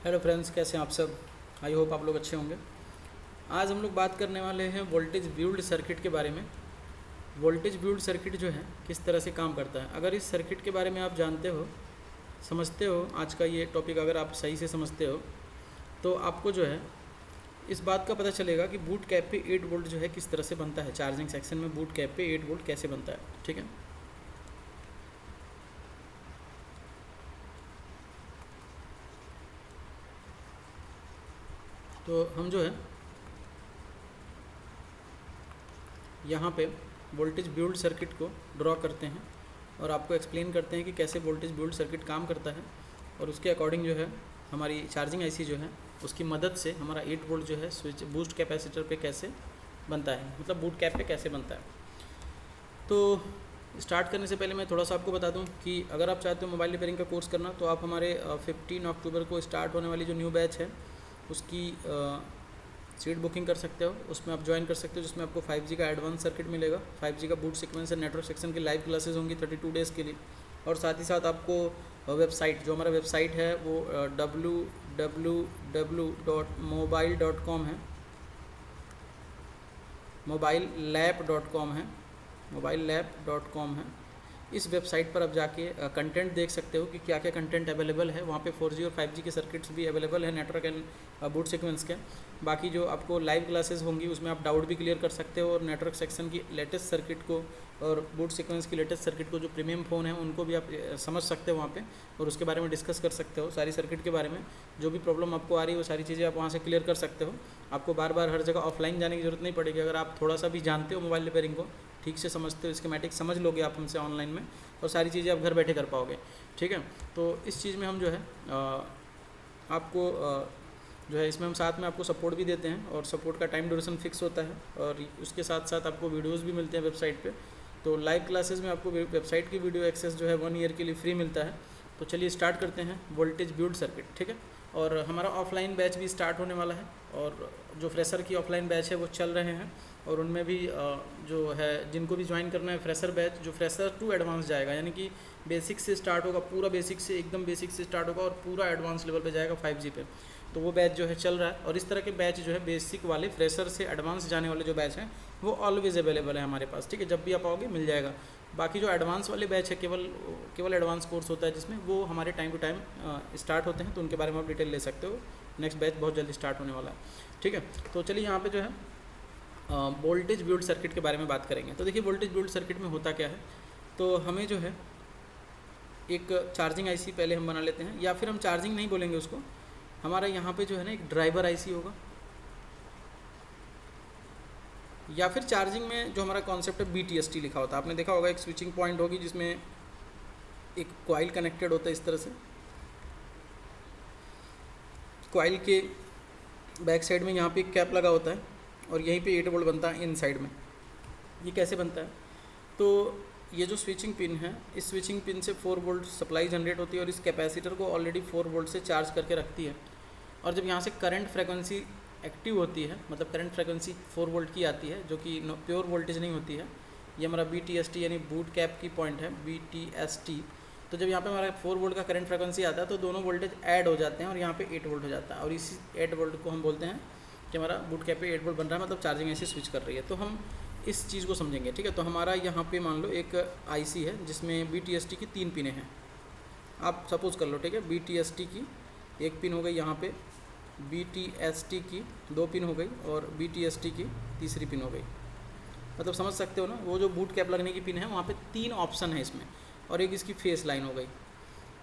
Hello friends, कैसे हैं आप सब। आई होप आप लोग अच्छे होंगे। आज हम लोग बात करने वाले हैं वोल्टेज ब्यूल्ड सर्किट के बारे में। वोल्टेज ब्यूल्ड सर्किट जो है किस तरह से काम करता है, अगर इस सर्किट के बारे में आप जानते हो, समझते हो, आज का ये टॉपिक अगर आप सही से समझते हो तो आपको जो है इस बात का पता चलेगा कि बूट कैप पे 8 वोल्ट जो है किस तरह से बनता है। चार्जिंग सेक्शन में बूट कैप पे 8 वोल्ट कैसे बनता है, ठीक है। तो हम जो है यहाँ पे वोल्टेज ब्यूल्ड सर्किट को ड्रॉ करते हैं और आपको एक्सप्लेन करते हैं कि कैसे वोल्टेज ब्यूल्ड सर्किट काम करता है, और उसके अकॉर्डिंग जो है हमारी चार्जिंग आईसी जो है उसकी मदद से हमारा 8 वोल्ट जो है स्विच बूस्ट कैपेसिटर पे कैसे बनता है, मतलब बूट कैप पे कैसे बनता है। तो स्टार्ट करने से पहले मैं थोड़ा सा आपको बता दूं कि अगर आप चाहते हो मोबाइल रिपेयरिंग का कोर्स करना तो आप हमारे 15 अक्टूबर को स्टार्ट होने वाली जो न्यू बैच है उसकी सीट बुकिंग कर सकते हो। उसमें आप ज्वाइन कर सकते हो, जिसमें आपको 5G का एडवांस सर्किट मिलेगा, 5G का boot sequence and network section की लाइव क्लासेस होंगी 32 डेज़ के लिए। और साथ ही साथ आपको वेबसाइट, जो हमारा वेबसाइट है वो www.mobile.com है, mobilelab.com है, mobilelab.com है। इस वेबसाइट पर आप जाके कंटेंट देख सकते हो कि क्या क्या कंटेंट अवेलेबल है। वहाँ पे 4G और 5G के सर्किट्स भी अवेलेबल है, नेटवर्क एंड बूट सीक्वेंस के। बाकी जो आपको लाइव क्लासेस होंगी उसमें आप डाउट भी क्लियर कर सकते हो, और नेटवर्क सेक्शन की लेटेस्ट सर्किट को और बूट सीक्वेंस की लेटेस्ट सर्किट को, जो प्रीमियम फ़ोन है उनको भी आप समझ सकते हो वहाँ पे, और उसके बारे में डिस्कस कर सकते हो। सारी सर्किट के बारे में जो भी प्रॉब्लम आपको आ रही है वो सारी चीज़ें आप वहाँ से क्लियर कर सकते हो। आपको बार बार हर जगह ऑफलाइन जाने की ज़रूरत नहीं पड़ेगी। अगर आप थोड़ा सा भी जानते हो मोबाइल रिपेयरिंग को, ठीक से समझते हो, स्कीमेटिक समझ लोगे आप हमसे ऑनलाइन में, और सारी चीज़ें आप घर बैठे कर पाओगे, ठीक है। तो इस चीज़ में हम जो है आपको जो है इसमें हम साथ में आपको सपोर्ट भी देते हैं, और सपोर्ट का टाइम ड्यूरेशन फिक्स होता है, और उसके साथ साथ आपको वीडियोस भी मिलते हैं वेबसाइट पे। तो लाइव क्लासेस में आपको वेबसाइट की वीडियो एक्सेस जो है 1 ईयर के लिए फ्री मिलता है। तो चलिए स्टार्ट करते हैं वोल्टेज ब्यूल्ड सर्किट, ठीक है। और हमारा ऑफलाइन बैच भी स्टार्ट होने वाला है, और जो फ्रेशर की ऑफलाइन बैच है वो चल रहे हैं, और उनमें भी जो है जिनको भी ज्वाइन करना है फ्रेशर बैच, जो फ्रेशर टू एडवांस जाएगा, यानी कि बेसिक से स्टार्ट होगा, पूरा बेसिक से, एकदम बेसिक से स्टार्ट होगा और पूरा एडवांस लेवल पे जाएगा 5G पे। तो वो बैच जो है चल रहा है, और इस तरह के बैच जो है बेसिक वाले फ्रेशर से एडवांस जाने वाले जो बैच हैं वो ऑलवेज अवेलेबल है हमारे पास, ठीक है। जब भी आप आओगे मिल जाएगा। बाकी जो एडवांस वाले बैच है केवल एडवांस कोर्स होता है, जिसमें वो हमारे टाइम टू टाइम स्टार्ट होते हैं, तो उनके बारे में आप डिटेल ले सकते हो। नेक्स्ट बैच बहुत जल्दी स्टार्ट होने वाला है, ठीक है। तो चलिए यहाँ पे जो है वोल्टेज ब्यूल्ड सर्किट के बारे में बात करेंगे। तो देखिए वोल्टेज ब्यूल्ड सर्किट में होता क्या है, तो हमें जो है एक चार्जिंग आईसी पहले हम बना लेते हैं, या फिर हम चार्जिंग नहीं बोलेंगे उसको, हमारा यहाँ पे जो है ना एक ड्राइवर आईसी होगा, या फिर चार्जिंग में जो हमारा कॉन्सेप्ट है BTST लिखा होता है। आपने देखा होगा एक स्विचिंग पॉइंट होगी जिसमें एक कॉइल कनेक्टेड होता है इस तरह से। कॉइल के बैक साइड में यहाँ पे एक कैप लगा होता है, और यहीं पे 8 वोल्ट बनता है इन साइड में। ये कैसे बनता है, तो ये जो स्विचिंग पिन है, इस स्विचिंग पिन से 4 वोल्ट सप्लाई जनरेट होती है, और इस कैपेसिटर को ऑलरेडी 4 वोल्ट से चार्ज करके रखती है। और जब यहाँ से करंट फ्रिक्वेंसी एक्टिव होती है, मतलब करंट फ्रिक्वेंसी 4 वोल्ट की आती है, जो कि प्योर वोल्टेज नहीं होती है। ये हमारा BTST यानी बूट कैप की पॉइंट है, BTST। तो जब यहाँ पे हमारा 4 वोल्ट का करंट फ्रिक्वेंसी आता है तो दोनों वोल्टेज ऐड हो जाते हैं, और यहाँ पे 8 वोल्ट हो जाता है, और इसी 8 वोल्ट को हम बोलते हैं कि हमारा बूट कैप पे 8 वोल्ट बन रहा है, मतलब चार्जिंग ऐसे स्विच कर रही है। तो हम इस चीज़ को समझेंगे, ठीक है। तो हमारा यहाँ पे मान लो एक आईसी है जिसमें BTST की 3 पिनें हैं, आप सपोज कर लो, ठीक है। BTST की एक पिन हो गई, यहाँ पे BTST की 2 पिन हो गई, और BTST की तीसरी पिन हो गई। मतलब समझ सकते हो ना, वो जो बूट कैप लगने की पिन है वहाँ पे 3 ऑप्शन है इसमें, और एक इसकी फेस लाइन हो गई।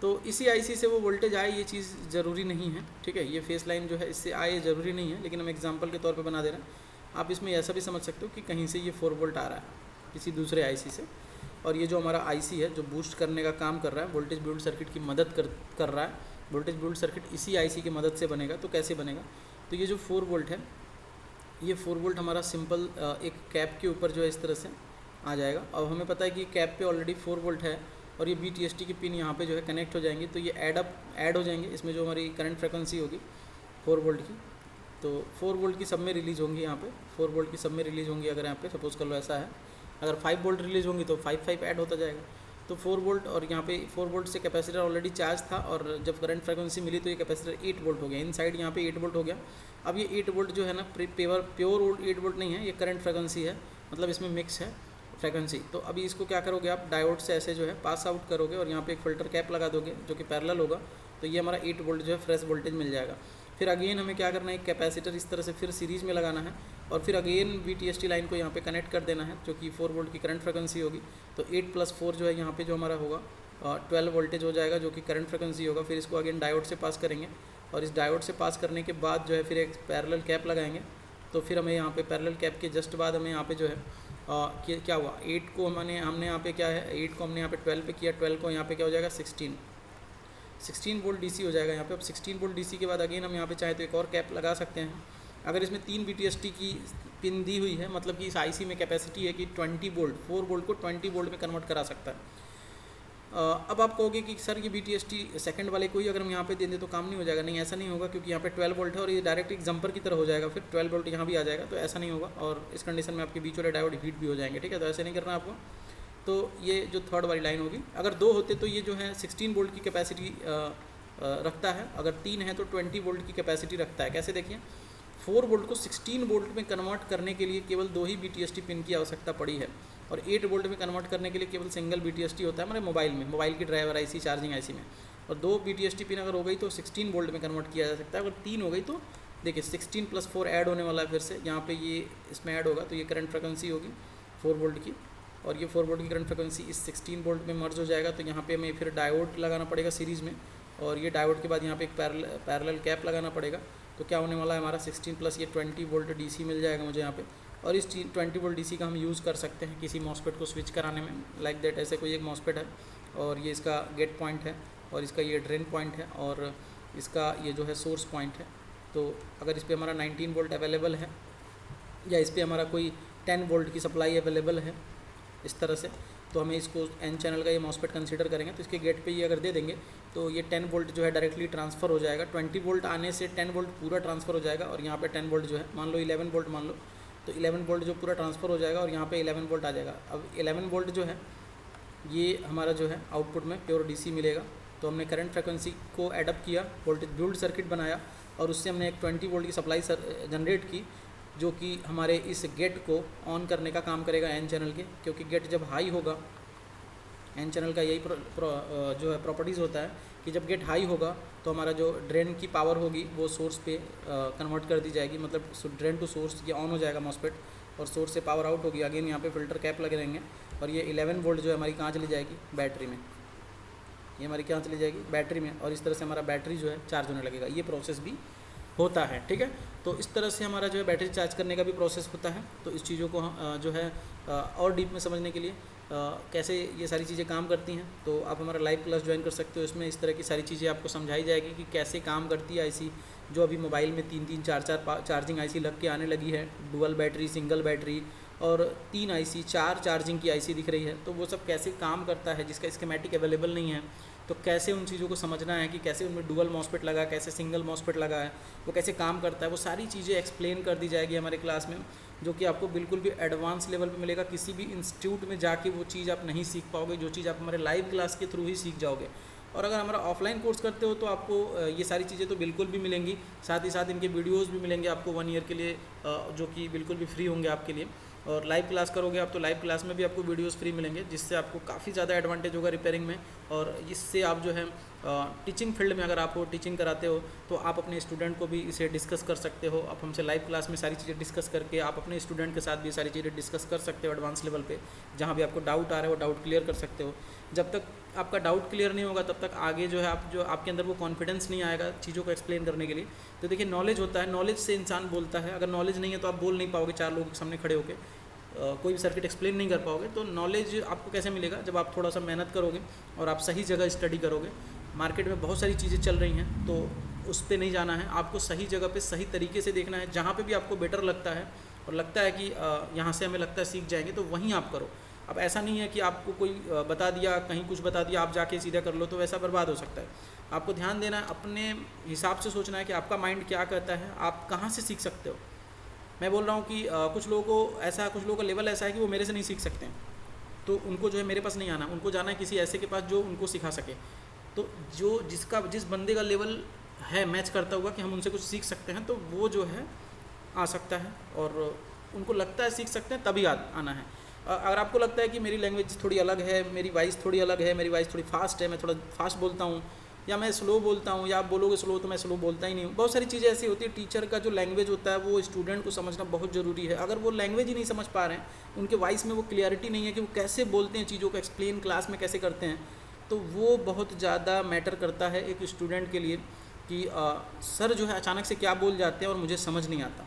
तो इसी आईसी से वो वोल्टेज आए ये चीज़ ज़रूरी नहीं है, ठीक है। ये फेस लाइन जो है इससे आए ज़रूरी नहीं है, लेकिन हम एग्जांपल के तौर पे बना दे रहे हैं। आप इसमें ऐसा भी समझ सकते हो कि कहीं से ये 4 वोल्ट आ रहा है किसी दूसरे आईसी से, और ये जो हमारा आईसी है जो बूस्ट करने का काम कर रहा है, वोल्टेज ब्यूल्ड सर्किट की मदद कर रहा है। वोल्टेज ब्यूल्ड सर्किट इसी आईसी की मदद से बनेगा। तो कैसे बनेगा, तो ये जो 4 वोल्ट है, ये 4 वोल्ट हमारा सिंपल एक कैप के ऊपर जो है इस तरह से आ जाएगा। अब हमें पता है कि कैप पे ऑलरेडी 4 वोल्ट है, और ये BTST की पिन यहाँ पे जो है कनेक्ट हो जाएंगी, तो ये ऐड हो जाएंगे इसमें जो हमारी करंट फ्रिक्वेंसी होगी 4 वोल्ट की। तो 4 वोल्ट की सब में रिलीज़ होंगी, यहाँ पे 4 वोल्ट की सब में रिलीज़ होंगी। अगर यहाँ पे सपोज कर लो ऐसा है, अगर 5 वोल्ट रिलीज़ होंगी तो 5 ऐड होता जाएगा। तो 4 वोल्ट और यहाँ पे 4 वोल्ट से कैपेसिटर ऑलरेडी चार्ज था और जब करंट फ्रीक्वेंसी मिली तो ये कैपेसिटर 8 वोल्ट हो गया, इनसाइड यहाँ पे 8 वोल्ट हो गया। अब ये 8 वोल्ट जो है ना प्योर 8 वोल्ट नहीं है, ये करंट फ्रीक्वेंसी है, मतलब इसमें मिक्स है फ्रीक्वेंसी। तो अभी इसको क्या करोगे आप, डायोड से ऐसे जो है पास आउट करोगे और यहाँ पे एक फ़िल्टर कैप लगा दोगे जो कि पैरेलल होगा, तो ये हमारा 8 वोल्ट जो है फ्रेश वोल्टेज मिल जाएगा। फिर अगेन हमें क्या करना है, एक कैपेसिटर इस तरह से फिर सीरीज़ में लगाना है और फिर अगेन VTST लाइन को यहाँ पे कनेक्ट कर देना है जो कि 4 वोल्ट की करंट फ्रीक्वेंसी होगी। तो 8 + 4 जो है यहाँ पे जो हमारा होगा 12 वोल्टेज हो जाएगा जो कि करंट फ्रीक्वेंसी होगा। फिर इसको अगेन डायोड से पास करेंगे और इस डायोड से पास करने के बाद जो है फिर एक पैरेलल कैप लगाएंगे। तो फिर हमें यहाँ पे पैरेलल कैप के जस्ट बाद हमें यहाँ पे जो है क्या हुआ, 8 को हमने यहाँ पे क्या है, 8 को हमने यहाँ पे 12 पे किया, 12 को यहाँ पे क्या हो जाएगा 16 वोल्ट DC हो जाएगा यहाँ पे। अब 16 वोल्ट DC के बाद अगेन हम यहाँ पे चाहे तो एक और कैप लगा सकते हैं। अगर इसमें 3 VTST की पिन दी हुई है, मतलब कि इस IC में कैपेसिटी है कि 20 वोल्ट 4 वोल्ट को 20 वोल्ट में कन्वर्ट करा सकता है। अब आप कहोगे कि सर ये VTST सेकंड वाले को ही अगर हम यहाँ पे दे दें तो काम नहीं हो जाएगा। नहीं, ऐसा नहीं होगा, क्योंकि यहाँ पे 12 वोल्ट है और ये डायरेक्ट एक जंपर की तरह हो जाएगा, फिर 12 वोल्ट यहाँ भी आ जाएगा, तो ऐसा नहीं होगा। और इस कंडीशन में आपके बीच वाले डायोड हीट भी हो जाएंगे, ठीक है। तो ऐसे नहीं करना आपको। तो ये जो थर्ड वाली लाइन होगी, अगर 2 होते तो ये जो है 16 वोल्ट की कैपेसिटी रखता है, अगर 3 है तो 20 वोल्ट की कैपेसिटी रखता है। कैसे देखिए, 4 वोल्ट को 16 वोल्ट में कन्वर्ट करने के लिए केवल 2 ही VTST पिन की आवश्यकता पड़ी है और 8 वोल्ट में कन्वर्ट करने के लिए केवल सिंगल VTST होता है हमारे मोबाइल की ड्राइवर IC चार्जिंग IC में। और 2 VTST पिन अगर हो गई तो 16 वोल्ट में कन्वर्ट किया जा सकता है। अगर 3 हो गई तो देखिए 16 + 4 ऐड होने वाला है, फिर से यहाँ पे ये इसमें ऐड होगा, तो ये करंट फ्रीक्वेंसी होगी 4 वोल्ट की, और ये 4 वोल्ट की करंट फ्रीक्वेंसी इस 16 वोल्ट में मर्ज हो जाएगा। तो यहाँ पे हमें फिर डायोड लगाना पड़ेगा सीरीज़ में, और ये डायोड के बाद यहाँ पे एक पैरेलल कैप लगाना पड़ेगा। तो क्या होने वाला है हमारा 16 + ये 20 वोल्ट DC मिल जाएगा मुझे यहाँ पे। और इस 20 वोल्ट DC का हम यूज़ कर सकते हैं किसी मॉसफेट को स्विच कराने में, लाइक दैट। ऐसे कोई एक मॉसफेट है और ये इसका गेट पॉइंट है और इसका ये ड्रेन पॉइंट है और इसका ये जो है सोर्स पॉइंट है। तो अगर इस पर हमारा 19 वोल्ट अवेलेबल है या इस पर हमारा कोई 10 वोल्ट की सप्लाई अवेलेबल है इस तरह से, तो हमें इसको N चैनल का ये मॉसफेट कंसीडर करेंगे। तो इसके गेट पे ये अगर दे देंगे तो ये 10 वोल्ट जो है डायरेक्टली ट्रांसफ़र हो जाएगा। 20 वोल्ट आने से 10 वोल्ट पूरा ट्रांसफ़र हो जाएगा और यहाँ पे 10 वोल्ट जो है, मान लो 11 वोल्ट मान लो, तो 11 वोल्ट जो पूरा ट्रांसफ़र हो जाएगा और यहाँ पे 11 वोल्ट आ जाएगा। अब 11 वोल्ट जो है ये हमारा जो है आउटपुट में प्योर DC मिलेगा। तो हमने करंट फ्रीक्वेंसी को एडअप किया, वोल्टेज बिल्ड सर्किट बनाया और उससे हमने एक 20 वोल्ट की सप्लाई जनरेट की, जो कि हमारे इस गेट को ऑन करने का काम करेगा N चैनल के। क्योंकि गेट जब हाई होगा, N चैनल का यही जो है प्रॉपर्टीज़ होता है कि जब गेट हाई होगा तो हमारा जो ड्रेन की पावर होगी वो सोर्स पे कन्वर्ट कर दी जाएगी, मतलब ड्रेन टू सोर्स ये ऑन हो जाएगा मॉसफेट और सोर्स से पावर आउट होगी। अगेन यहाँ पे फ़िल्टर कैप लगे रहेंगे और ये 11 वोल्ट जो है हमारी कहाँ चली जाएगी, बैटरी में। ये हमारी कहाँ चली जाएगी, बैटरी में, और इस तरह से हमारा बैटरी जो है चार्ज होने लगेगा। ये प्रोसेस भी होता है, ठीक है। तो इस तरह से हमारा जो है बैटरी चार्ज करने का भी प्रोसेस होता है। तो इस चीज़ों को जो है और डीप में समझने के लिए कैसे ये सारी चीज़ें काम करती हैं, तो आप हमारा लाइव क्लास ज्वाइन कर सकते हो। इसमें इस तरह की सारी चीज़ें आपको समझाई जाएगी कि कैसे काम करती है IC, जो अभी मोबाइल में 3-3, 4-4 चार्जिंग IC लग के आने लगी है, डुअल बैटरी, सिंगल बैटरी और 3 IC, 4 चार्जिंग की IC दिख रही है। तो वो सब कैसे काम करता है, जिसका स्कीमेटिक अवेलेबल नहीं है, तो कैसे उन चीज़ों को समझना है कि कैसे उनमें डुअल मॉसफेट लगा है, कैसे सिंगल मॉसफेट लगा है, वो कैसे काम करता है, वो सारी चीज़ें एक्सप्लेन कर दी जाएगी हमारे क्लास में, जो कि आपको बिल्कुल भी एडवांस लेवल पे मिलेगा। किसी भी इंस्टीट्यूट में जाके वो चीज़ आप नहीं सीख पाओगे, जो चीज़ आप हमारे लाइव क्लास के थ्रू ही सीख जाओगे। और अगर हमारा ऑफलाइन कोर्स करते हो तो आपको ये सारी चीज़ें तो बिल्कुल भी मिलेंगी, साथ ही साथ इनके वीडियोज़ भी मिलेंगे आपको 1 ईयर के लिए, जो कि बिल्कुल भी फ्री होंगे आपके लिए। और लाइव क्लास करोगे आप तो लाइव क्लास में भी आपको वीडियोस फ्री मिलेंगे, जिससे आपको काफ़ी ज़्यादा एडवांटेज होगा रिपेयरिंग में। और इससे आप जो है टीचिंग फील्ड में अगर आप हो, टीचिंग कराते हो, तो आप अपने स्टूडेंट को भी इसे डिस्कस कर सकते हो। आप हमसे लाइव क्लास में सारी चीज़ें डिस्कस करके आप अपने स्टूडेंट के साथ भी सारी चीज़ें डिस्कस कर सकते हो एडवांस लेवल पे। जहाँ भी आपको डाउट आ रहा है वो डाउट क्लियर कर सकते हो। जब तक आपका डाउट क्लियर नहीं होगा तब तक आगे जो है आपके अंदर वो कॉन्फिडेंस नहीं आएगा चीज़ों को एक्सप्लेन करने के लिए। तो देखिए, नॉलेज होता है, नॉलेज से इंसान बोलता है। अगर नॉलेज नहीं है तो आप बोल नहीं पाओगे 4 लोगों के सामने खड़े होकर, कोई भी सर्किट एक्सप्लेन नहीं कर पाओगे। तो नॉलेज आपको कैसे मिलेगा, जब आप थोड़ा सा मेहनत करोगे और आप सही जगह स्टडी करोगे। मार्केट में बहुत सारी चीज़ें चल रही हैं, तो उस पर नहीं जाना है, आपको सही जगह पे सही तरीके से देखना है। जहाँ पे भी आपको बेटर लगता है और लगता है कि यहाँ से हमें लगता है सीख जाएंगे, तो वहीं आप करो। अब ऐसा नहीं है कि आपको कोई बता दिया, कहीं कुछ बता दिया, आप जाके सीधा कर लो, तो वैसा बर्बाद हो सकता है। आपको ध्यान देना है, अपने हिसाब से सोचना है कि आपका माइंड क्या कहता है, आप कहाँ से सीख सकते हो। मैं बोल रहा हूँ कि कुछ लोगों का लेवल ऐसा है कि वो मेरे से नहीं सीख सकते हैं, तो उनको जो है मेरे पास नहीं आना, उनको जाना है किसी ऐसे के पास जो उनको सिखा सके। तो जिस बंदे का लेवल है मैच करता हुआ कि हम उनसे कुछ सीख सकते हैं, तो वो जो है आ सकता है, और उनको लगता है सीख सकते हैं तभी आना है। अगर आपको लगता है कि मेरी लैंग्वेज थोड़ी अलग है, मेरी वॉइस थोड़ी अलग है, मेरी वॉइस थोड़ी फास्ट है, मैं थोड़ा फास्ट बोलता हूँ, या मैं स्लो बोलता हूँ, या आप बोलोगे स्लो तो मैं स्लो बोलता ही नहीं हूँ, बहुत सारी चीज़ें ऐसी होती है। टीचर का जो लैंग्वेज होता है वो स्टूडेंट को समझना बहुत ज़रूरी है। अगर वो लैंग्वेज ही नहीं समझ पा रहे हैं, उनके वॉइस में वो क्लियरिटी नहीं है कि वो कैसे बोलते हैं, चीज़ों को एक्सप्लेन क्लास में कैसे करते हैं, तो वो बहुत ज़्यादा मैटर करता है एक स्टूडेंट के लिए कि सर जो है अचानक से क्या बोल जाते हैं और मुझे समझ नहीं आता।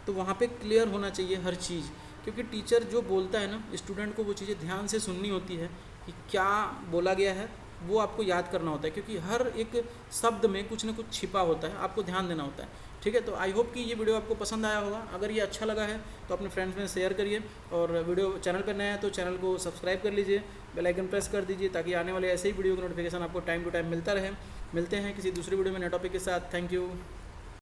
तो वहाँ पे क्लियर होना चाहिए हर चीज़, क्योंकि टीचर जो बोलता है ना, स्टूडेंट को वो चीज़ें ध्यान से सुननी होती है कि क्या बोला गया है, वो आपको याद करना होता है, क्योंकि हर एक शब्द में कुछ ना कुछ छिपा होता है, आपको ध्यान देना होता है। ठीक है, तो आई होप कि ये वीडियो आपको पसंद आया होगा। अगर ये अच्छा लगा है तो अपने फ्रेंड्स में शेयर करिए, और वीडियो चैनल पर नया है तो चैनल को सब्सक्राइब कर लीजिए, बेल आइकन प्रेस कर दीजिए, ताकि आने वाले ऐसे ही वीडियो का नोटिफिकेशन आपको टाइम टू टाइम मिलता रहे। मिलते हैं किसी दूसरी वीडियो में नए टॉपिक के साथ। Thank you.